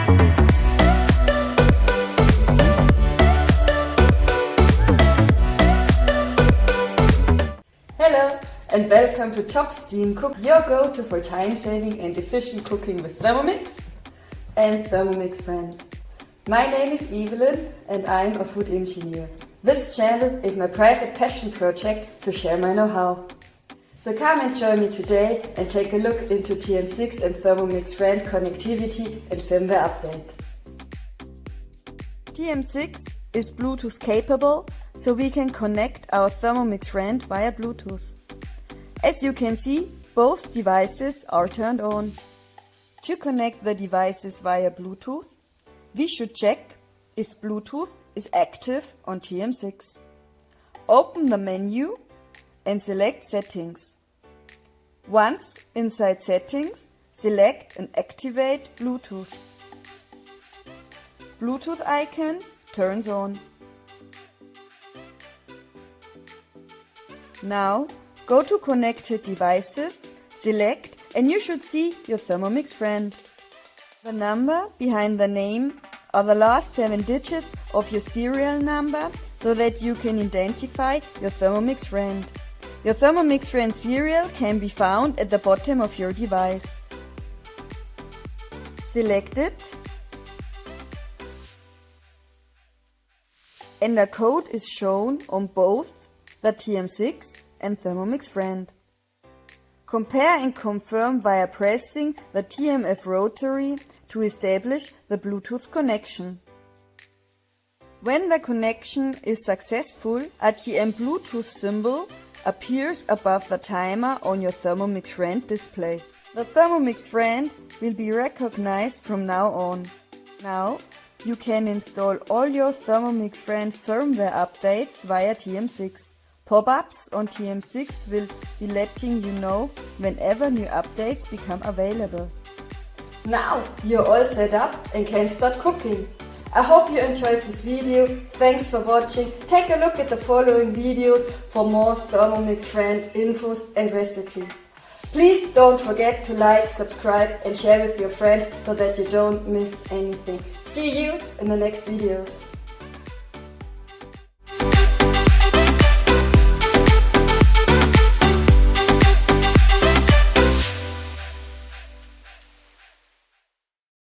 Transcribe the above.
Hello and welcome to Top Steam Cook, your go-to for time-saving and efficient cooking with Thermomix and Thermomix Friend. My name is Evelin and I'm a food engineer. This channel is my private passion project to share my know-how. So come and join me today and take a look into TM6 and Thermomix Friend connectivity and firmware update. TM6 is Bluetooth capable, so we can connect our Thermomix Friend via Bluetooth. As you can see, both devices are turned on. To connect the devices via Bluetooth, we should check if Bluetooth is active on TM6. Open the menu and select Settings. Once inside Settings, select and activate Bluetooth. Bluetooth icon turns on. Now go to Connected Devices, select, and you should see your Thermomix Friend. The number behind the name are the last 7 digits of your serial number so that you can identify your Thermomix Friend. Your Thermomix Friend serial can be found at the bottom of your device. Select it, and a code is shown on both the TM6 and Thermomix Friend. Compare and confirm via pressing the TMF rotary to establish the Bluetooth connection. When the connection is successful, a TM Bluetooth symbol appears above the timer on your Thermomix Friend display. The Thermomix Friend will be recognized from now on. Now you can install all your Thermomix Friend firmware updates via TM6. Pop-ups on TM6 will be letting you know whenever new updates become available. Now you're all set up and can start cooking. I hope you enjoyed this video. Thanks for watching. Take a look at the following videos for more Thermomix Friend infos and recipes. Please don't forget to like, subscribe and share with your friends so that you don't miss anything. See you in the next videos.